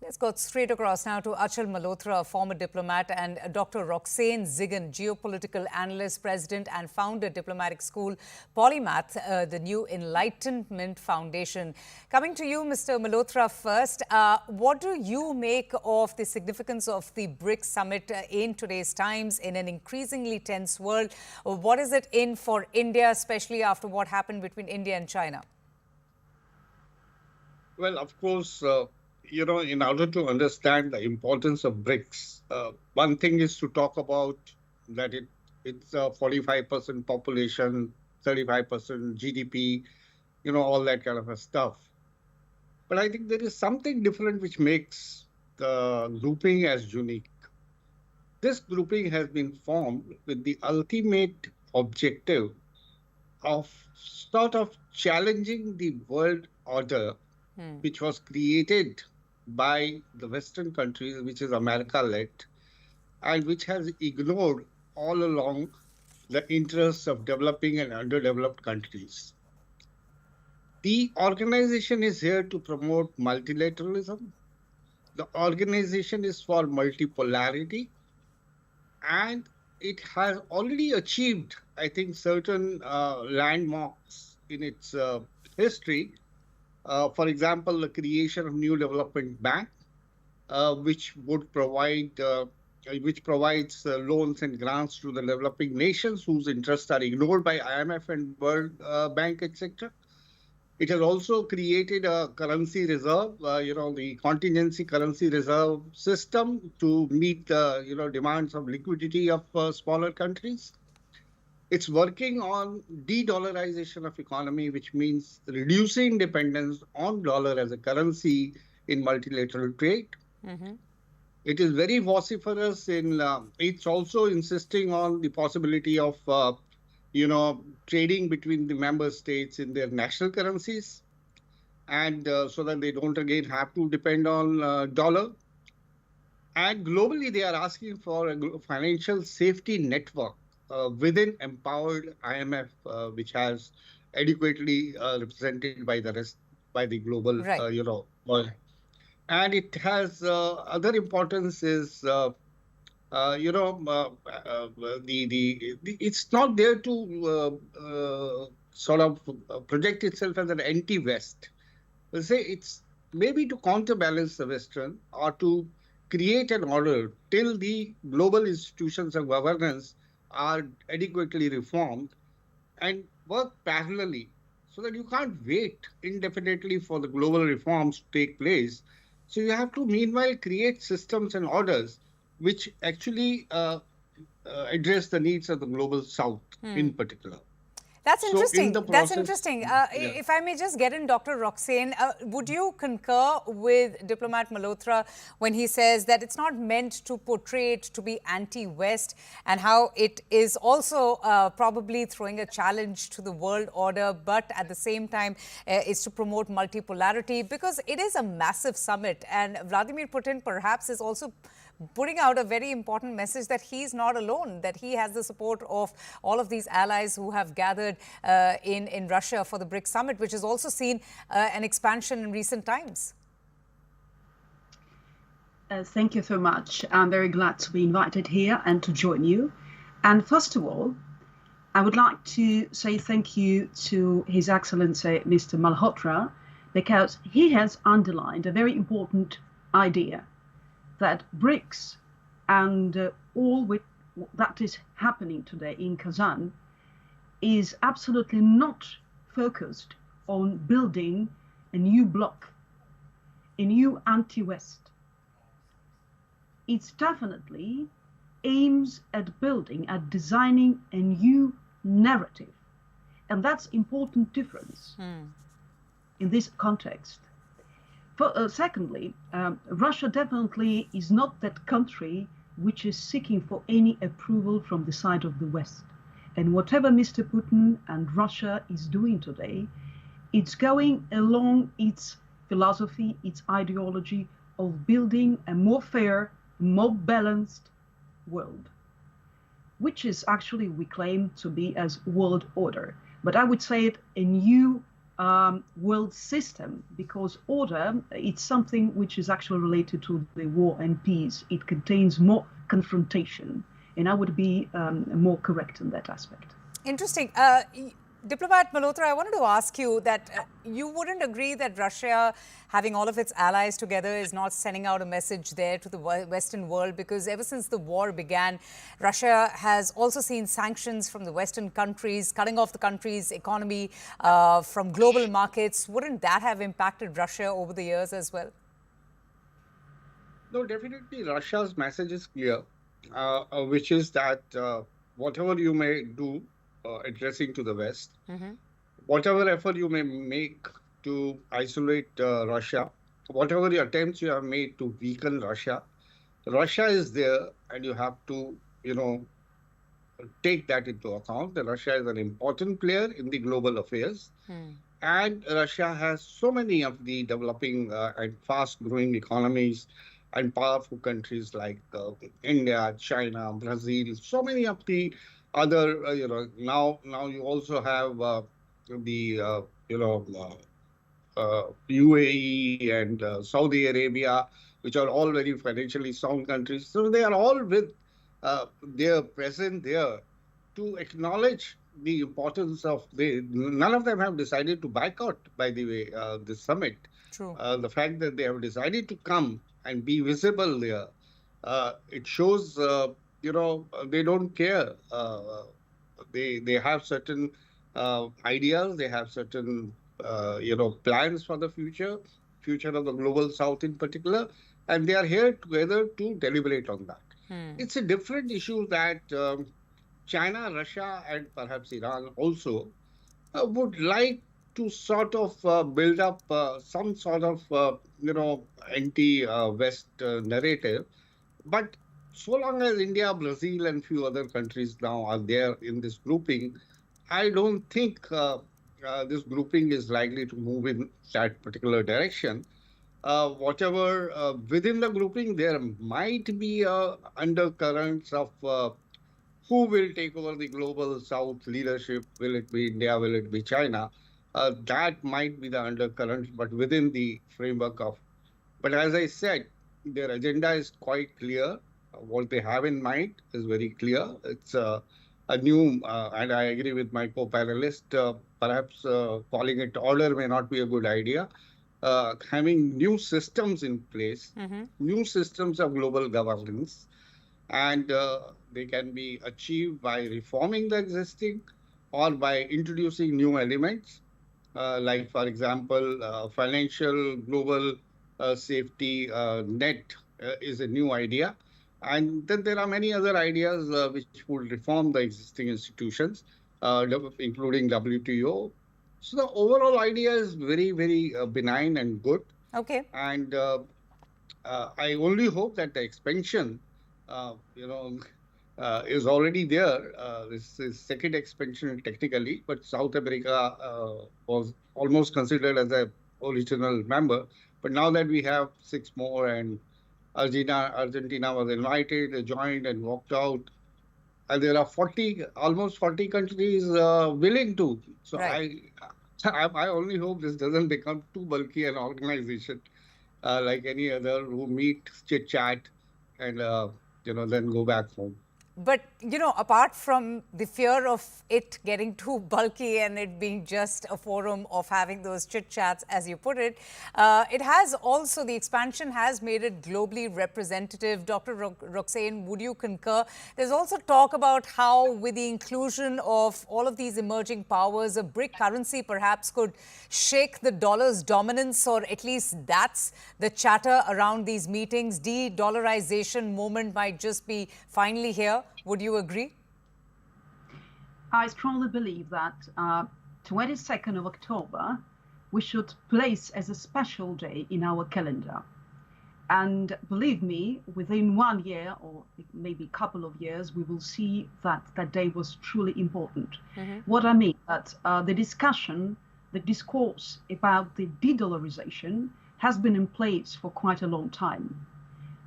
Let's go straight across now to Achal Malhotra, a former diplomat, and Dr. Roxane Zigan, geopolitical analyst, president and founder, Diplomatic School Polymath, the New Enlightenment Foundation. Coming to you, Mr. Malhotra, first, what do you make of the significance of the BRICS Summit in today's times, in an increasingly tense world? What is it in for India, especially after what happened between India and China? Well, of course, in order to understand the importance of BRICS, one thing is to talk about that it's a 45% population, 35% GDP, all that kind of a stuff. But I think there is something different which makes the grouping as unique. This grouping has been formed with the ultimate objective of sort of challenging the world order, which was created by the Western countries, which is America-led, and which has ignored all along the interests of developing and underdeveloped countries. The organization is here to promote multilateralism. The organization is for multipolarity, and it has already achieved, I think, certain landmarks in its history. For example, the creation of New Development Bank, which provides loans and grants to the developing nations whose interests are ignored by IMF and World Bank, etc. It has also created a currency reserve, the contingency currency reserve system to meet the demands of liquidity of smaller countries. It's working on de-dollarization of economy, which means reducing dependence on dollar as a currency in multilateral trade. It is very vociferous in, it's also insisting on the possibility of, trading between the member states in their national currencies, and so that they don't again have to depend on dollar. And globally, they are asking for a financial safety network within empowered IMF, which has adequately represented by the global, world. And it has other importance is, it's not there to sort of project itself as an anti-West. Let's say it's maybe to counterbalance the Western or to create an order till the global institutions of governance are adequately reformed and work parallelly, so that you can't wait indefinitely for the global reforms to take place. So you have to meanwhile create systems and orders which actually address the needs of the global South in particular. That's interesting. If I may just get in, Dr. Roxane, would you concur with Diplomat Malhotra when he says that it's not meant to portray it to be anti-West, and how it is also probably throwing a challenge to the world order, but at the same time is to promote multipolarity, because it is a massive summit, and Vladimir Putin perhaps is also putting out a very important message that he's not alone, that he has the support of all of these allies who have gathered in Russia for the BRICS Summit, which has also seen an expansion in recent times. Thank you so much. I'm very glad to be invited here and to join you. And first of all, I would like to say thank you to His Excellency Mr. Malhotra, because he has underlined a very important idea, that BRICS and all that is happening today in Kazan is absolutely not focused on building a new bloc, a new anti-West. It definitely aims at building, at designing a new narrative. And that's important difference in this context. Secondly, Russia definitely is not that country which is seeking for any approval from the side of the West. And whatever Mr. Putin and Russia is doing today, it's going along its philosophy, its ideology of building a more fair, more balanced world, which is actually we claim to be as world order. But I would say it a new world system, because order, it's something which is actually related to the war and peace. It contains more confrontation, and I would be more correct in that aspect. Interesting. Diplomat Malhotra, I wanted to ask you that you wouldn't agree that Russia, having all of its allies together, is not sending out a message there to the Western world, because ever since the war began, Russia has also seen sanctions from the Western countries, cutting off the country's economy from global markets. Wouldn't that have impacted Russia over the years as well? No, definitely Russia's message is clear, which is that whatever you may do, addressing to the West, whatever effort you may make to isolate Russia, whatever attempts you have made to weaken Russia, Russia is there, and you have to, take that into account. That Russia is an important player in the global affairs, and Russia has so many of the developing and fast-growing economies and powerful countries like India, China, Brazil, so many of the other, now you also have the, UAE and Saudi Arabia, which are all very financially sound countries. So they are all with their presence there to acknowledge the importance of none of them have decided to boycott, by the way, this summit. True. The fact that they have decided to come and be visible there, it shows they don't care. They have certain ideas. They have certain plans for the future of the global South in particular, and they are here together to deliberate on that. It's a different issue that China, Russia, and perhaps Iran also would like to sort of build up some sort of anti-West narrative, but so long as India, Brazil, and few other countries now are there in this grouping, I don't think this grouping is likely to move in that particular direction. Whatever within the grouping, there might be undercurrents of who will take over the global South leadership. Will it be India? Will it be China? That might be the undercurrent, but within the framework of. But as I said, their agenda is quite clear. What they have in mind is very clear. It's a new, and I agree with my co-panelist, perhaps calling it order may not be a good idea. Having new systems in place, new systems of global governance, and they can be achieved by reforming the existing or by introducing new elements, like, for example, financial global safety net is a new idea. And then there are many other ideas which would reform the existing institutions, including WTO. So the overall idea is very, very benign and good. Okay. And I only hope that the expansion, is already there. This is second expansion technically, but South America was almost considered as an original member. But now that we have 6 more and Argentina was invited, they joined and walked out. And there are almost 40 countries willing to. So right. I only hope this doesn't become too bulky an organization like any other who meet, chit-chat, and then go back home. But, apart from the fear of it getting too bulky and it being just a forum of having those chit-chats, as you put it, it has also, the expansion has made it globally representative. Dr. Roxane, would you concur? There's also talk about how, with the inclusion of all of these emerging powers, a BRIC currency perhaps could shake the dollar's dominance, or at least that's the chatter around these meetings. De-dollarization moment might just be finally here. Would you agree? I strongly believe that 22nd of October we should place as a special day in our calendar. And believe me, within 1 year or maybe a couple of years, we will see that that day was truly important. What I mean, that the discussion, the discourse about the de-dollarization has been in place for quite a long time.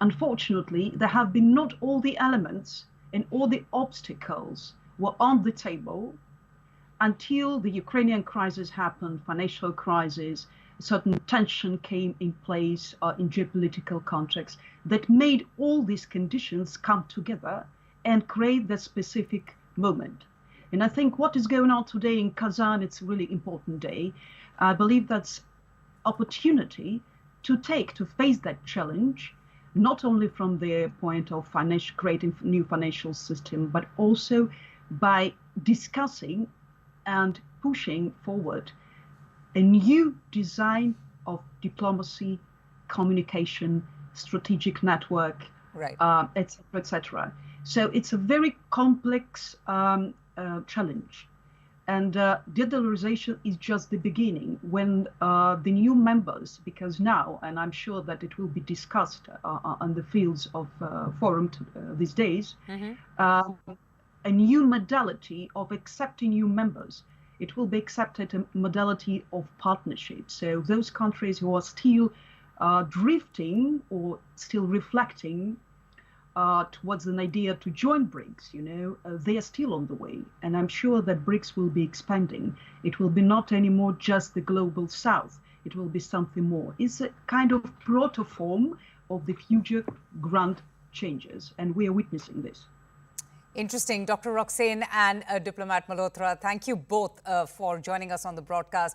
Unfortunately, there have been not all the elements and all the obstacles were on the table until the Ukrainian crisis happened, financial crisis, certain tension came in place in geopolitical context that made all these conditions come together and create the specific moment. And I think what is going on today in Kazan, it's a really important day. I believe that's opportunity to face that challenge, not only from the point of creating new financial system, but also by discussing and pushing forward a new design of diplomacy, communication, strategic network, right, et cetera, et cetera. So it's a very complex challenge. And de-dollarization is just the beginning. When the new members, because now, and I'm sure that it will be discussed on the fields of forum these days, a new modality of accepting new members. It will be accepted a modality of partnership. So those countries who are still drifting or still reflecting towards an idea to join BRICS, they are still on the way. And I'm sure that BRICS will be expanding. It will be not anymore just the global south. It will be something more. It's a kind of protoform of the future grand changes, and we are witnessing this. Interesting. Dr. Roxane and diplomat Malhotra, thank you both for joining us on the broadcast.